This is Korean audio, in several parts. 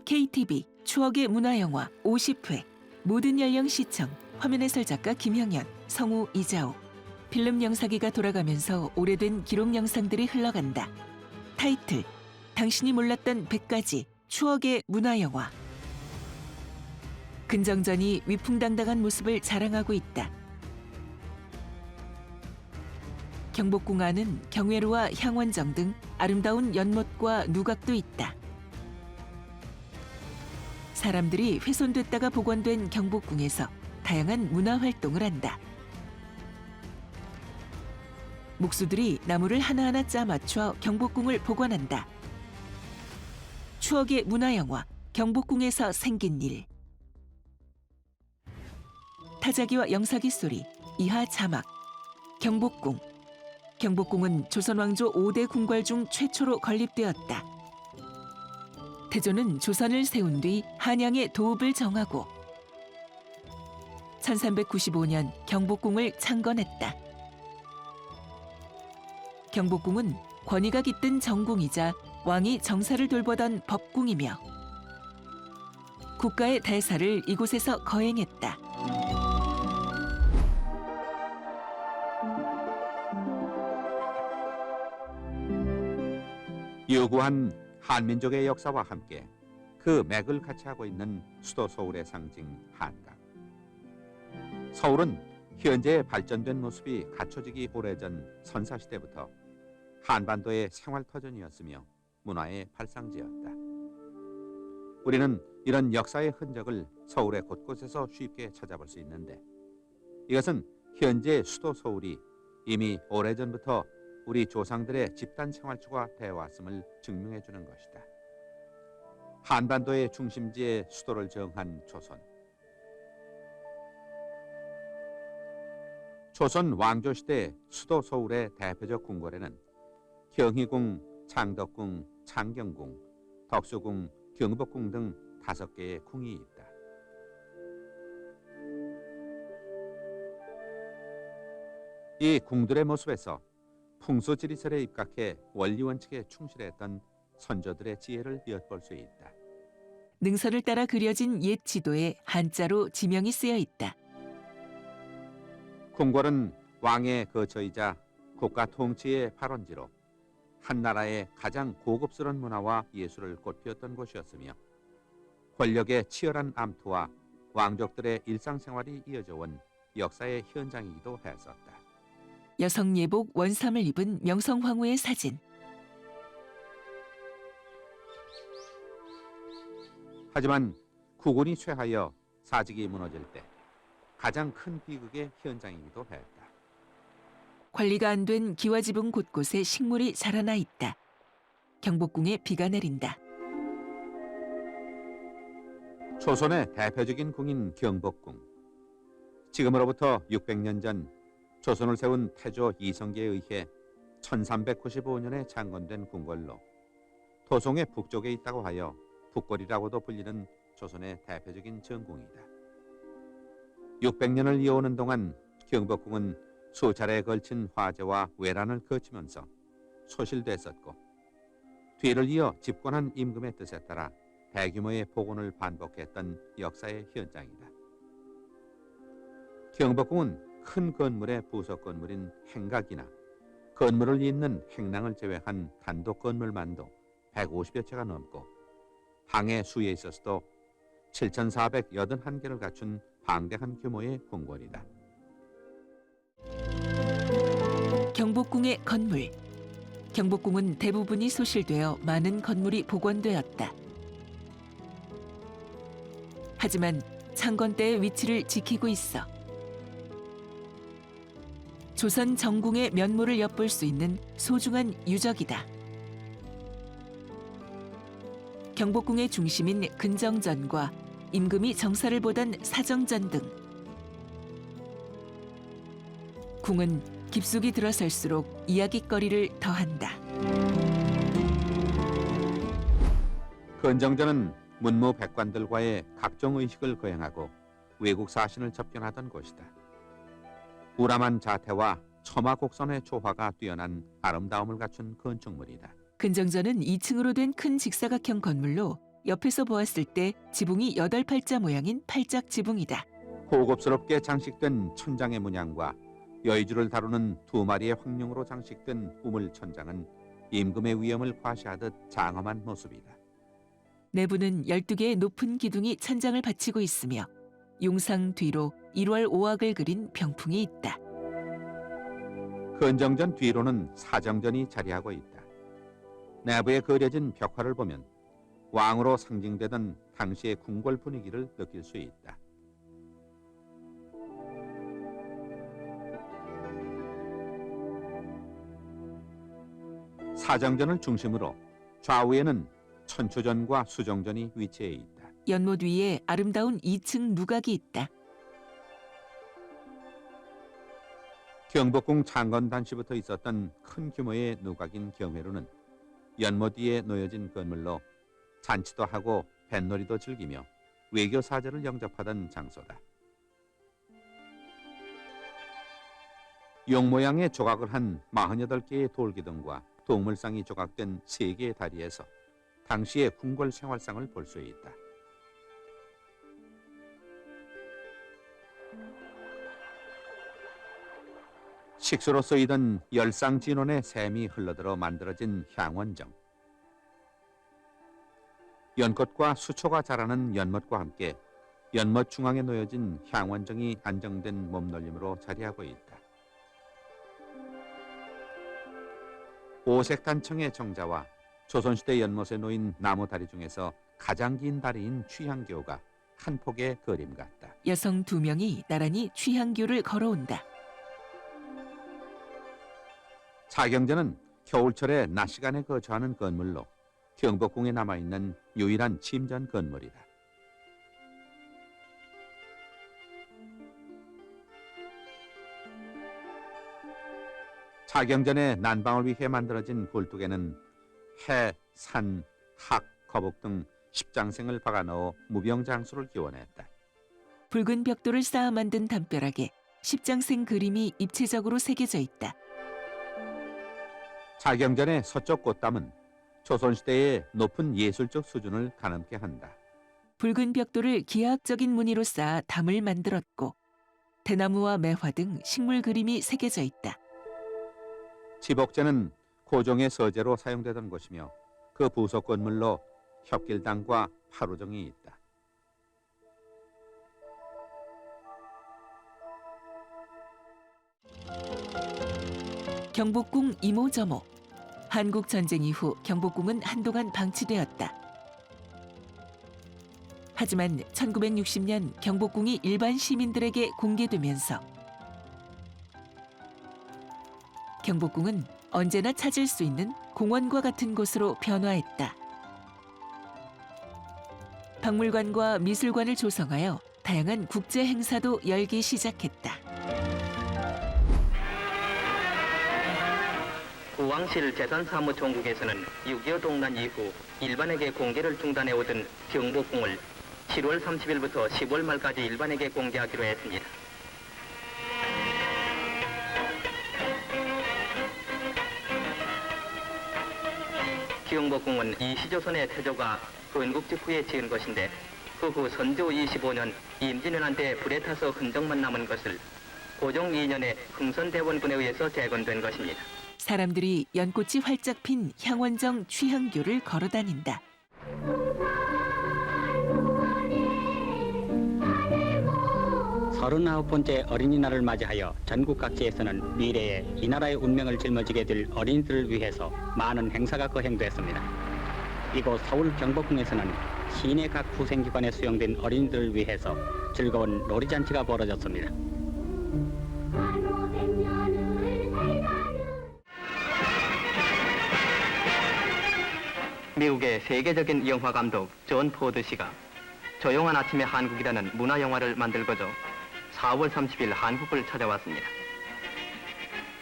KTV 추억의 문화영화 50회 모든 연령 시청 화면 해설 작가 김형연, 성우 이자오 필름 영상기가 돌아가면서 오래된 기록 영상들이 흘러간다. 타이틀 당신이 몰랐던 100가지 추억의 문화영화. 근정전이 위풍당당한 모습을 자랑하고 있다. 경복궁 안은 경회로와 향원정 등 아름다운 연못과 누각도 있다. 사람들이 훼손됐다가 복원된 경복궁에서 다양한 문화활동을 한다. 목수들이 나무를 하나하나 짜 맞춰 경복궁을 복원한다. 추억의 문화영화 경복궁에서 생긴 일. 타자기와 영사기 소리, 이하 자막. 경복궁. 경복궁은 조선 왕조 5대 궁궐 중 최초로 건립되었다. 태조는 조선을 세운 뒤 한양의 도읍을 정하고 1395년 경복궁을 창건했다. 경복궁은 권위가 깃든 정궁이자 왕이 정사를 돌보던 법궁이며 국가의 대사를 이곳에서 거행했다. 유구한 한민족의 역사와 함께 그 맥을 같이 하고 있는 수도 서울의 상징 한강. 서울은 현재의 발전된 모습이 갖춰지기 오래전 선사시대부터 한반도의 생활터전이었으며 문화의 발상지였다. 우리는 이런 역사의 흔적을 서울의 곳곳에서 쉽게 찾아볼 수 있는데 이것은 현재 수도 서울이 이미 오래전부터 우리 조상들의 집단 생활처가 되어왔음을 증명해 주는 것이다. 한반도의 중심지에 수도를 정한 조선. 조선 왕조시대 수도 서울의 대표적 궁궐에는 경희궁, 창덕궁, 창경궁, 덕수궁, 경복궁 등 5개의 궁이 있다. 이 궁들의 모습에서 풍수지리설에 입각해 원리원칙에 충실했던 선조들의 지혜를 엿볼 수 있다. 능선을 따라 그려진 옛 지도에 한자로 지명이 쓰여 있다. 궁궐은 왕의 거처이자 국가 통치의 발원지로 한나라의 가장 고급스러운 문화와 예술을 꽃피웠던 곳이었으며 권력의 치열한 암투와 왕족들의 일상생활이 이어져 온 역사의 현장이기도 했었다. 여성 예복 원삼을 입은 명성황후의 사진. 하지만 국군이 쇠하여 사직이 무너질 때 가장 큰 비극의 현장이기도 했다. 관리가 안 된 기와지붕 곳곳에 식물이 자라나 있다. 경복궁에 비가 내린다. 조선의 대표적인 궁인 경복궁. 지금으로부터 600년 전 조선을 세운 태조 이성계에 의해 1395년에 창건된 궁궐로 도송의 북쪽에 있다고 하여 북궐이라고도 불리는 조선의 대표적인 정궁이다. 600년을 이어오는 동안 경복궁은 수차례에 걸친 화재와 외란을 거치면서 소실됐었고 뒤를 이어 집권한 임금의 뜻에 따라 대규모의 복원을 반복했던 역사의 현장이다. 경복궁은 큰 건물의 부속 건물인 행각이나 건물을 잇는 행랑을 제외한 단독 건물만도 150여 채가 넘고 항해 수에 있어서도 7,481개를 갖춘 방대한 규모의 궁궐이다. 경복궁의 건물. 경복궁은 대부분이 소실되어 많은 건물이 복원되었다. 하지만 창건 때의 위치를 지키고 있어 조선 정궁의 면모를 엿볼 수 있는 소중한 유적이다. 경복궁의 중심인 근정전과 임금이 정사를 보던 사정전 등 궁은 깊숙이 들어설수록 이야깃거리를 더한다. 근정전은 문무백관들과의 각종 의식을 거행하고 외국 사신을 접견하던 곳이다. 우람한 자태와 첨화곡선의 조화가 뛰어난 아름다움을 갖춘 건축물이다. 근정전은 2층으로 된 큰 직사각형 건물로 옆에서 보았을 때 지붕이 8팔자 모양인 팔짝 지붕이다. 고급스럽게 장식된 천장의 문양과 여의주를 다루는 2마리의 황룡으로 장식된 우물 천장은 임금의 위엄을 과시하듯 장엄한 모습이다. 내부는 12개의 높은 기둥이 천장을 받치고 있으며 용상 뒤로 1월 5악을 그린 병풍이 있다. 건정전 뒤로는 사정전이 자리하고 있다. 내부에 그려진 벽화를 보면 왕으로 상징되던 당시의 궁궐 분위기를 느낄 수 있다. 사정전을 중심으로 좌우에는 천초전과 수정전이 위치해 있다. 연못 위에 아름다운 2층 누각이 있다. 경복궁 창건단시부터 있었던 큰 규모의 누각인 경회루는 연못 위에 놓여진 건물로 잔치도 하고 뱃놀이도 즐기며 외교 사절을 영접하던 장소다. 용 모양의 조각을 한 48개의 돌기둥과 동물상이 조각된 3개의 다리에서 당시의 궁궐 생활상을 볼 수 있다. 식수로 쓰이던 열상진원의 샘이 흘러들어 만들어진 향원정. 연꽃과 수초가 자라는 연못과 함께 연못 중앙에 놓여진 향원정이 안정된 몸놀림으로 자리하고 있다. 오색 단청의 정자와 조선시대 연못에 놓인 나무 다리 중에서 가장 긴 다리인 취향교가 한 폭의 그림 같다. 여성 2명이 나란히 취향교를 걸어온다. 사경전은 겨울철에 낮 시간에 거처하는 건물로 경복궁에 남아있는 유일한 침전 건물이다. 사경전의 난방을 위해 만들어진 굴뚝에는 해, 산, 학, 거북 등 십장생을 박아넣어 무병장수를 기원했다. 붉은 벽돌을 쌓아 만든 담벼락에 십장생 그림이 입체적으로 새겨져 있다. 사경전의 서쪽 꽃담은 조선시대의 높은 예술적 수준을 가늠케 한다. 붉은 벽돌을 기하학적인 무늬로 쌓아 담을 만들었고 대나무와 매화 등 식물 그림이 새겨져 있다. 지복제는 고종의 서재로 사용되던 곳이며 그 부속 건물로 협길당과 화루정이 있다. 경복궁 이모저모. 한국 전쟁 이후 경복궁은 한동안 방치되었다. 하지만 1960년 경복궁이 일반 시민들에게 공개되면서 경복궁은 언제나 찾을 수 있는 공원과 같은 곳으로 변화했다. 박물관과 미술관을 조성하여 다양한 국제 행사도 열기 시작했다. 우왕실 재산사무총국에서는 6.25 동란 이후 일반에게 공개를 중단해오던 경복궁을 7월 30일부터 10월 말까지 일반에게 공개하기로 했습니다. 경복궁은 이시조선의 태조가 건국 직후에 지은 것인데 그 후 선조 25년 임진왜란 때 불에 타서 흔적만 남은 것을 고종 2년에 흥선대원군에 의해서 재건된 것입니다. 사람들이 연꽃이 활짝 핀 향원정 취향교를 걸어다닌다. 서른아홉 번째 어린이날을 맞이하여 전국 각지에서는 미래에 이 나라의 운명을 짊어지게 될 어린이들을 위해서 많은 행사가 거행됐습니다. 이곳 서울 경복궁에서는 시내 각 후생기관에 수용된 어린이들을 위해서 즐거운 놀이잔치가 벌어졌습니다. 미국의 세계적인 영화 감독 존 포드 씨가 조용한 아침의 한국이라는 문화 영화를 만들고자 4월 30일 한국을 찾아왔습니다.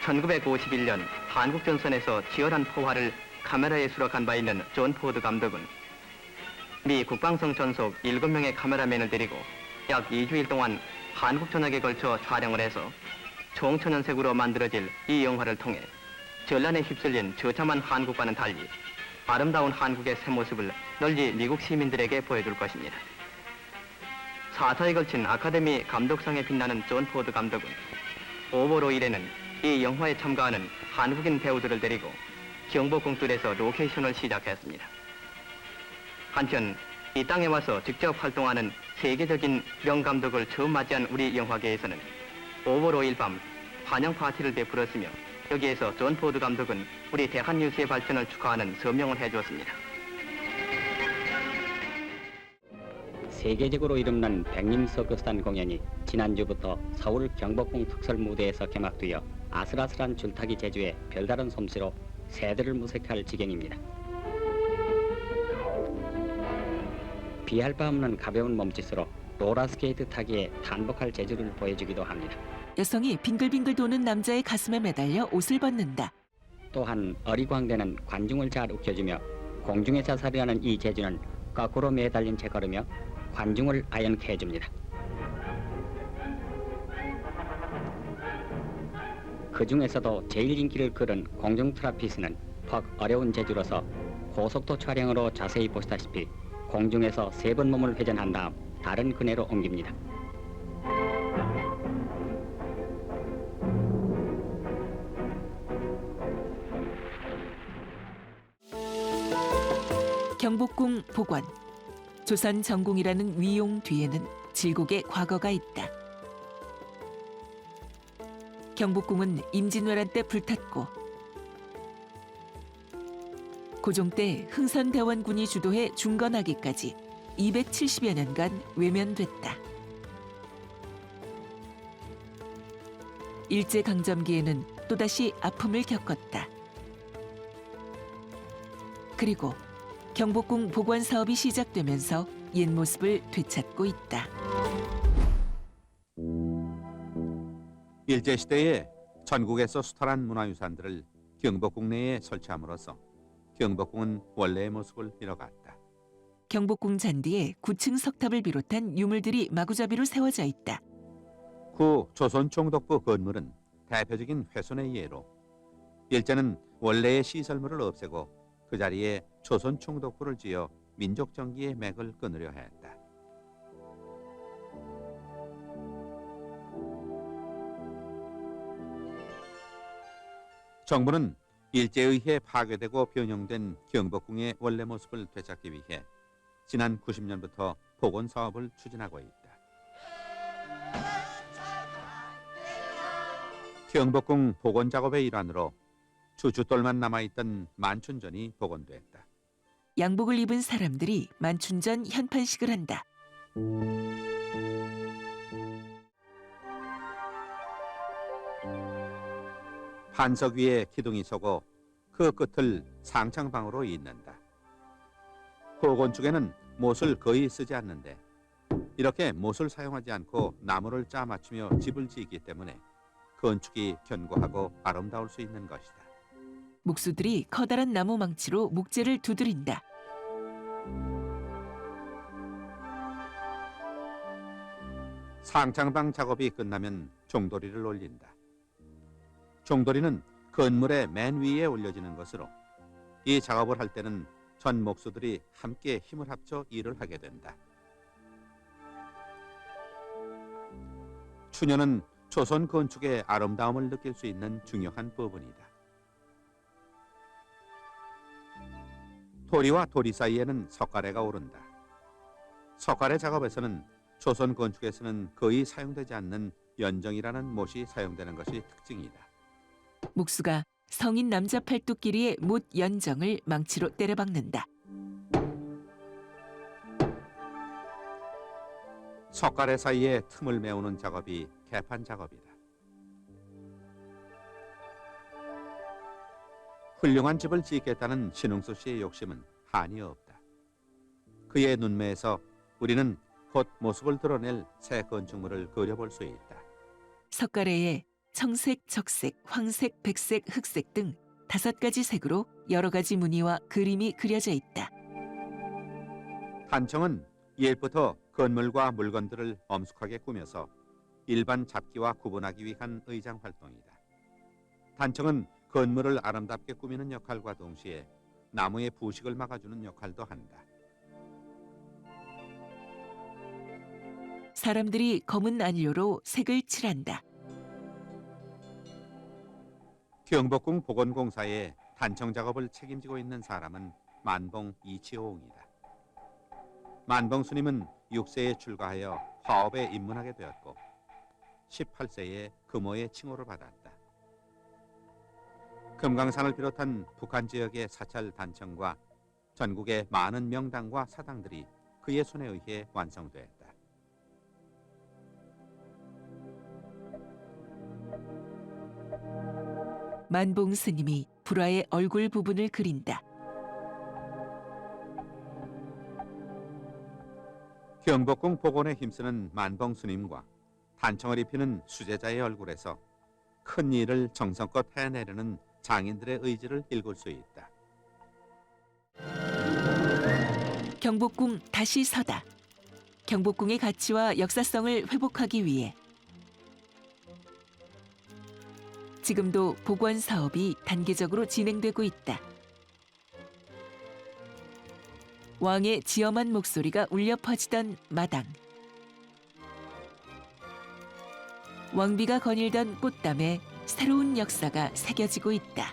1951년 한국 전선에서 치열한 포화를 카메라에 수록한 바 있는 존 포드 감독은 미 국방성 전속 7명의 카메라맨을 데리고 약 2주일 동안 한국 전역에 걸쳐 촬영을 해서 총천연색으로 만들어질 이 영화를 통해 전란에 휩쓸린 처참한 한국과는 달리 아름다운 한국의 새 모습을 널리 미국 시민들에게 보여줄 것입니다. 4차에 걸친 아카데미 감독상에 빛나는 존 포드 감독은 오버로일에는 이 영화에 참가하는 한국인 배우들을 데리고 경복궁 뜰에서 로케이션을 시작했습니다. 한편 이 땅에 와서 직접 활동하는 세계적인 명감독을 처음 맞이한 우리 영화계에서는 오버로일 밤 환영 파티를 베풀었으며 여기에서 존 포드 감독은 우리 대한뉴스의 발전을 축하하는 서명을 해주었습니다. 세계적으로 이름난 백림 서커스단 공연이 지난주부터 서울 경복궁 특설 무대에서 개막되어 아슬아슬한 줄타기 제주에 별다른 솜씨로 새들을 무색할 지경입니다. 비할 바 없는 가벼운 몸짓으로 롤러스케이트 타기에 탄복할 재주를 보여주기도 합니다. 여성이 빙글빙글 도는 남자의 가슴에 매달려 옷을 벗는다. 또한 어리광대는 관중을 잘 웃겨주며 공중에 자살이라는 이 재주는 거꾸로 매달린 채 걸으며 관중을 아연케 해줍니다. 그 중에서도 제일 인기를 끌은 공중 트라피스는 퍽 어려운 재주로서 고속도 촬영으로 자세히 보시다시피 공중에서 3번 몸을 회전한 다음 다른 그네로 옮깁니다. 경복궁 복원. 조선 전궁이라는 위용 뒤에는 질곡의 과거가 있다. 경복궁은 임진왜란 때 불탔고 고종 때 흥선대원군이 주도해 중건하기까지 270여 년간 외면됐다. 일제강점기에는 또다시 아픔을 겪었다. 그리고 경복궁 복원 사업이 시작되면서 옛 모습을 되찾고 있다. 일제시대에 전국에서 수탈한 문화유산들을 경복궁 내에 설치함으로써 경복궁은 원래의 모습을 잃어갔다. 경복궁 잔디에 9층 석탑을 비롯한 유물들이 마구잡이로 세워져 있다. 구 조선총독부 건물은 대표적인 훼손의 예로 일제는 원래의 시설물을 없애고 그 자리에 조선총독부를 지어 민족정기의 맥을 끊으려 했다. 정부는 일제에 의해 파괴되고 변형된 경복궁의 원래 모습을 되찾기 위해 지난 90년부터 복원 사업을 추진하고 있다. 경복궁 복원 작업의 일환으로 주춧돌만 남아있던 만춘전이 복원됐다. 양복을 입은 사람들이 만춘전 현판식을 한다. 판석 위에 기둥이 서고 그 끝을 상창방으로 잇는다. 복원축에는 못을 거의 쓰지 않는데 이렇게 못을 사용하지 않고 나무를 짜 맞추며 집을 지기 때문에 건축이 견고하고 아름다울 수 있는 것이다. 목수들이 커다란 나무 망치로 목재를 두드린다. 상창방 작업이 끝나면 종도리를 올린다. 종도리는 건물의 맨 위에 올려지는 것으로 이 작업을 할 때는 전 목수들이 함께 힘을 합쳐 일을 하게 된다. 추녀는 조선 건축의 아름다움을 느낄 수 있는 중요한 부분이다. 도리와 도리 사이에는 석가래가 오른다. 석가래 작업에서는 조선 건축에서는 거의 사용되지 않는 연정이라는 못이 사용되는 것이 특징이다. 목수가 성인 남자 팔뚝 길이의 못 연정을 망치로 때려박는다. 석가래 사이에 틈을 메우는 작업이 개판 작업이다. 훌륭한 집을 짓겠다는 신흥수 씨의 욕심은 한이 없다. 그의 눈매에서 우리는 곧 모습을 드러낼 새 건축물을 그려볼 수 있다. 석가래에 청색, 적색, 황색, 백색, 흑색 등 5가지 색으로 여러 가지 무늬와 그림이 그려져 있다. 단청은 옛부터 건물과 물건들을 엄숙하게 꾸며서 일반 잡기와 구분하기 위한 의장 활동이다. 단청은 건물을 아름답게 꾸미는 역할과 동시에 나무의 부식을 막아주는 역할도 한다. 사람들이 검은 안료로 색을 칠한다. 경복궁 복원공사의 단청 작업을 책임지고 있는 사람은 만봉 이치호옹이다. 만봉 스님은 6세에 출가하여 화업에 입문하게 되었고 18세에 금오의 칭호를 받았다. 금강산을 비롯한 북한 지역의 사찰 단청과 전국의 많은 명당과 사당들이 그의 손에 의해 완성되었다. 만봉 스님이 불화의 얼굴 부분을 그린다. 경복궁 복원에 힘쓰는 만봉 스님과 단청을 입히는 수제자의 얼굴에서 큰 일을 정성껏 해내려는 장인들의 의지를 읽을 수 있다. 경복궁 다시 서다. 경복궁의 가치와 역사성을 회복하기 위해 지금도 복원 사업이 단계적으로 진행되고 있다. 왕의 지엄한 목소리가 울려 퍼지던 마당. 왕비가 거닐던 꽃담에 새로운 역사가 새겨지고 있다.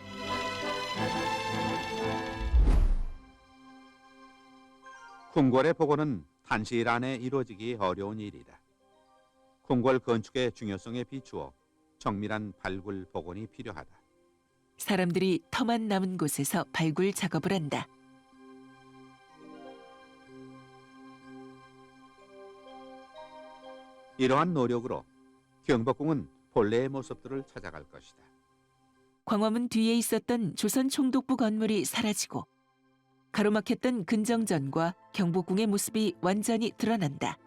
궁궐의 복원은 단시일 안에 이루어지기 어려운 일이다. 궁궐 건축의 중요성에 비추어 정밀한 발굴 복원이 필요하다. 사람들이 터만 남은 곳에서 발굴 작업을 한다. 이러한 노력으로 경복궁은 본래의 모습들을 찾아갈 것이다. 광화문 뒤에 있었던 조선 총독부 건물이 사라지고 가로막혔던 근정전과 경복궁의 모습이 완전히 드러난다.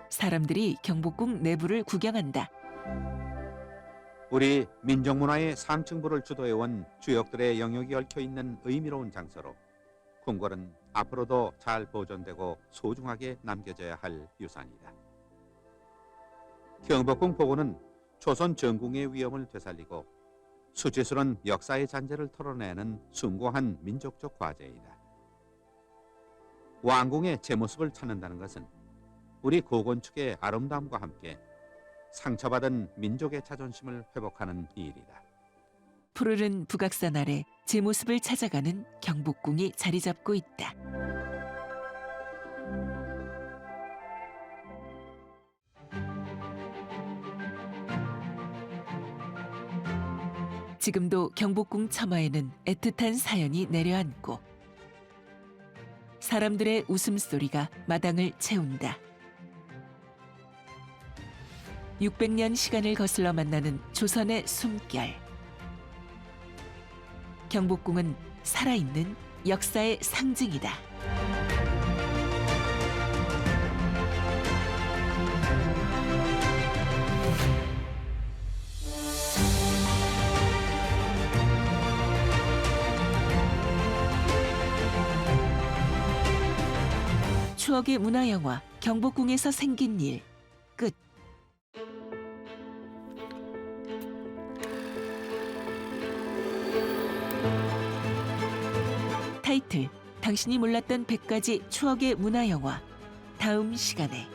사람들이 경복궁 내부를 구경한다. 우리 민족문화의 상층부를 주도해온 주역들의 영역이 얽혀있는 의미로운 장소로 궁궐은 앞으로도 잘 보존되고 소중하게 남겨져야 할 유산이다. 경복궁 복원은 조선 전궁의 위엄을 되살리고 수치스러운 역사의 잔재를 털어내는 숭고한 민족적 과제이다. 왕궁의 제 모습을 찾는다는 것은 우리 고건축의 아름다움과 함께 상처받은 민족의 자존심을 회복하는 일이다. 푸르른 북악산 아래 제 모습을 찾아가는 경복궁이 자리 잡고 있다. 지금도 경복궁 처마에는 애틋한 사연이 내려앉고 사람들의 웃음소리가 마당을 채운다. 600년 시간을 거슬러 만나는 조선의 숨결. 경복궁은 살아있는 역사의 상징이다. 추억의 문화영화 경복궁에서 생긴 일 끝. 타이틀 당신이 몰랐던 100가지 추억의 문화영화. 다음 시간에.